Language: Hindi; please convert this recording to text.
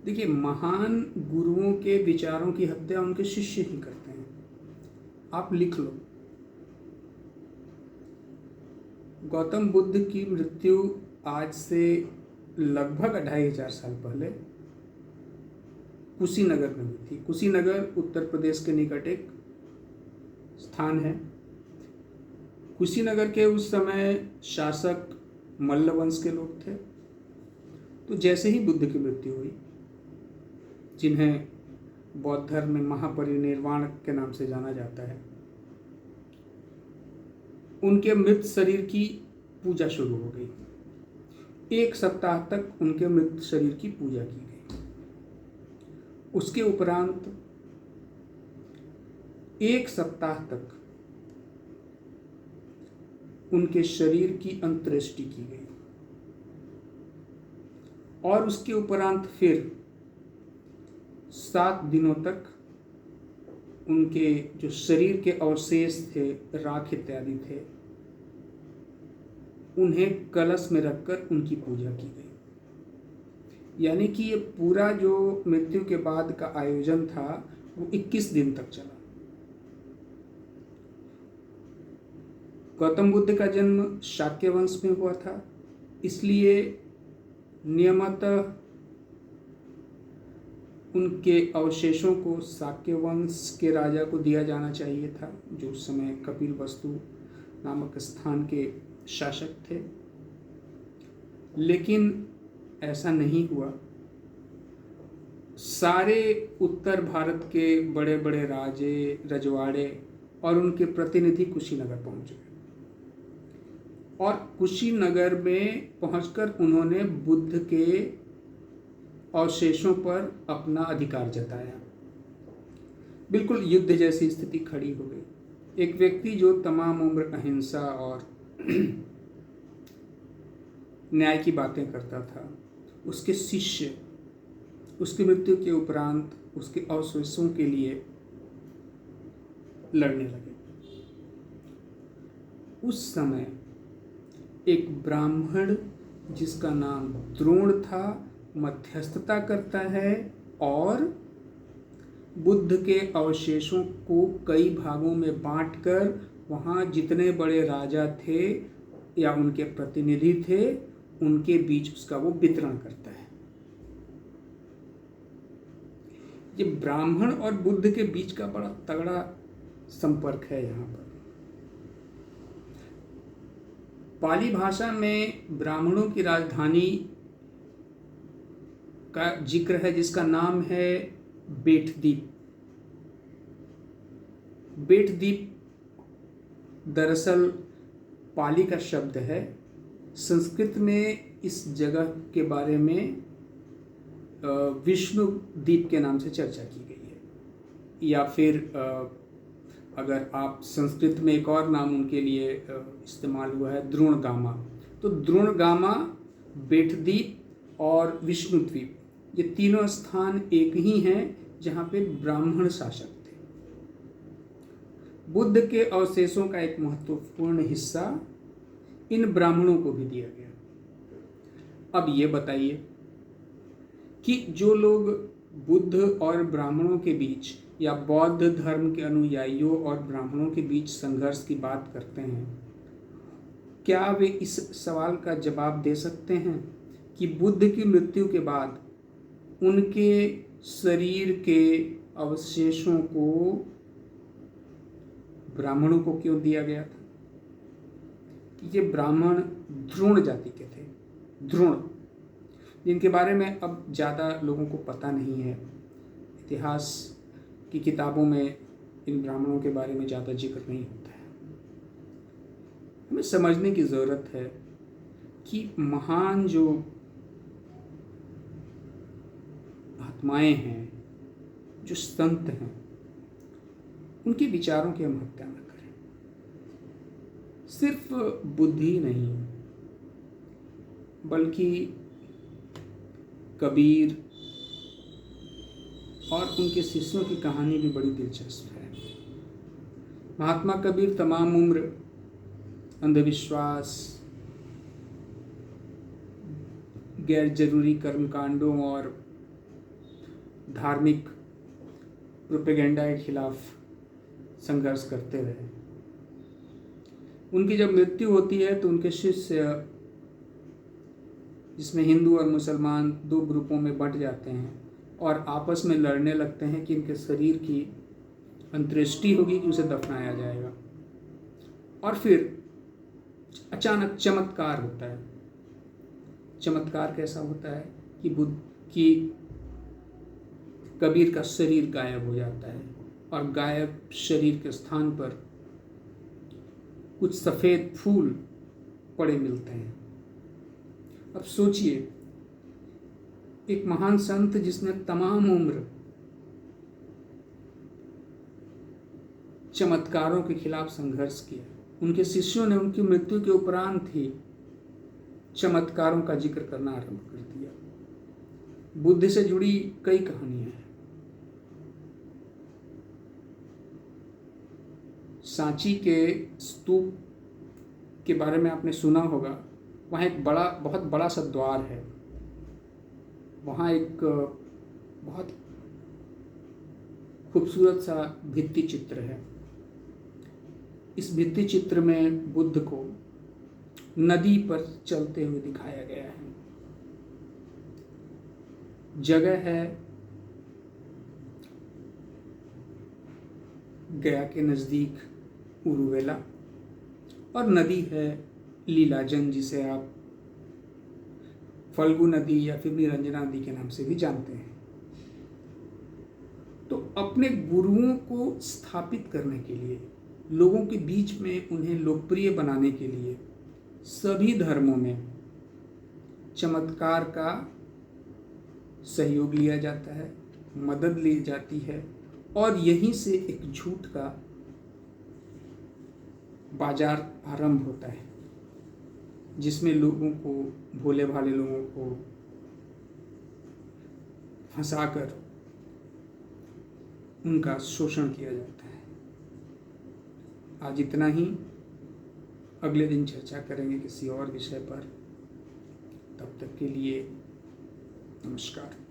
देखिए, महान गुरुओं के विचारों की हत्या उनके शिष्य ही करते हैं। आप लिख लो, गौतम बुद्ध की मृत्यु आज से लगभग 2500 साल पहले कुशीनगर में हुई थी। कुशीनगर उत्तर प्रदेश के निकट एक स्थान है। कुशीनगर के उस समय शासक मल्ल वंश के लोग थे। तो जैसे ही बुद्ध की मृत्यु हुई, जिन्हें बौद्ध धर्म में महापरिनिर्वाण के नाम से जाना जाता है, उनके मृत शरीर की पूजा शुरू हो गई। 1 सप्ताह तक उनके मृत शरीर की पूजा की गई। उसके उपरांत 1 सप्ताह तक उनके शरीर की अंत्येष्टि की गई और उसके उपरांत फिर 7 दिनों तक उनके जो शरीर के अवशेष थे, राख इत्यादि थे, उन्हें कलश में रखकर उनकी पूजा की गई। यानी कि ये पूरा जो मृत्यु के बाद का आयोजन था वो 21 दिन तक चला। गौतम बुद्ध का जन्म शाक्य वंश में हुआ था, इसलिए नियमतः उनके अवशेषों को शाक्य वंश के राजा को दिया जाना चाहिए था, जो उस समय कपिलवस्तु नामक स्थान के शासक थे। लेकिन ऐसा नहीं हुआ। सारे उत्तर भारत के बड़े बड़े राजे, रजवाड़े और उनके प्रतिनिधि कुशीनगर पहुंच गए और कुशीनगर में पहुंचकर उन्होंने बुद्ध के अवशेषों पर अपना अधिकार जताया। बिल्कुल युद्ध जैसी स्थिति खड़ी हो गई। एक व्यक्ति जो तमाम उम्र अहिंसा और न्याय की बातें करता था, उसके शिष्य उसकी मृत्यु के उपरांत उसके अवशेषों के लिए लड़ने लगे। उस समय एक ब्राह्मण जिसका नाम द्रोण था मध्यस्थता करता है और बुद्ध के अवशेषों को कई भागों में बांटकर वहाँ जितने बड़े राजा थे या उनके प्रतिनिधि थे, उनके बीच उसका वो वितरण करता है। ये ब्राह्मण और बुद्ध के बीच का बड़ा तगड़ा संपर्क है। यहाँ पर पाली भाषा में ब्राह्मणों की राजधानी का जिक्र है, जिसका नाम है बेटद्वीप। बेटद्वीप दरअसल पाली का शब्द है। संस्कृत में इस जगह के बारे में विष्णु द्वीप के नाम से चर्चा की गई है, या फिर अगर आप संस्कृत में एक और नाम उनके लिए इस्तेमाल हुआ है, द्रोणगामा। तो द्रोणगामा, बेटद्वीप और विष्णु द्वीप, ये तीनों स्थान एक ही हैं जहाँ पे ब्राह्मण शासक थे। बुद्ध के अवशेषों का एक महत्वपूर्ण हिस्सा इन ब्राह्मणों को भी दिया गया। अब ये बताइए कि जो लोग बुद्ध और ब्राह्मणों के बीच या बौद्ध धर्म के अनुयायियों और ब्राह्मणों के बीच संघर्ष की बात करते हैं, क्या वे इस सवाल का जवाब दे सकते हैं कि बुद्ध की मृत्यु के बाद उनके शरीर के अवशेषों को ब्राह्मणों को क्यों दिया गया था? ये ब्राह्मण द्रोण जाति के थे। द्रोण, जिनके बारे में अब ज़्यादा लोगों को पता नहीं है। इतिहास की किताबों में इन ब्राह्मणों के बारे में ज़्यादा जिक्र नहीं होता है। हमें समझने की ज़रूरत है कि महान जो आत्माएं हैं, जो संत हैं, उनके विचारों की हम हत्या न करें। सिर्फ बुद्ध ही नहीं, बल्कि कबीर और उनके शिष्यों की कहानी भी बड़ी दिलचस्प है। महात्मा कबीर तमाम उम्र अंधविश्वास, गैर जरूरी कर्मकांडों और धार्मिक प्रोपेगेंडा के खिलाफ संघर्ष करते रहे। उनकी जब मृत्यु होती है तो उनके शिष्य, जिसमें हिंदू और मुसलमान 2 ग्रुपों में बंट जाते हैं और आपस में लड़ने लगते हैं कि इनके शरीर की अंत्येष्टि होगी कि उसे दफनाया जाएगा। और फिर अचानक चमत्कार होता है। चमत्कार कैसा होता है कि कबीर का शरीर गायब हो जाता है और गायब शरीर के स्थान पर कुछ सफ़ेद फूल पड़े मिलते हैं। अब सोचिए, एक महान संत जिसने तमाम उम्र चमत्कारों के खिलाफ संघर्ष किया, उनके शिष्यों ने उनकी मृत्यु के उपरांत ही चमत्कारों का जिक्र करना आरंभ कर दिया। बुद्ध से जुड़ी कई कहानियां हैं। सांची के स्तूप के बारे में आपने सुना होगा। वहाँ एक बहुत बड़ा सा द्वार है। वहाँ एक बहुत खूबसूरत सा भित्ति चित्र है। इस भित्ति चित्र में बुद्ध को नदी पर चलते हुए दिखाया गया है। जगह है गया के नज़दीक उरुवेला और नदी है लीलाजन, जिसे आप फल्गु नदी या फिर निरंजना नदी के नाम से भी जानते हैं। तो अपने गुरुओं को स्थापित करने के लिए, लोगों के बीच में उन्हें लोकप्रिय बनाने के लिए सभी धर्मों में चमत्कार का सहयोग लिया जाता है, मदद ली जाती है और यहीं से एक झूठ का बाजार आरंभ होता है, जिसमें लोगों को, भोले भाले लोगों को फंसाकर उनका शोषण किया जाता है। आज इतना ही। अगले दिन चर्चा करेंगे किसी और विषय पर। तब तक के लिए नमस्कार।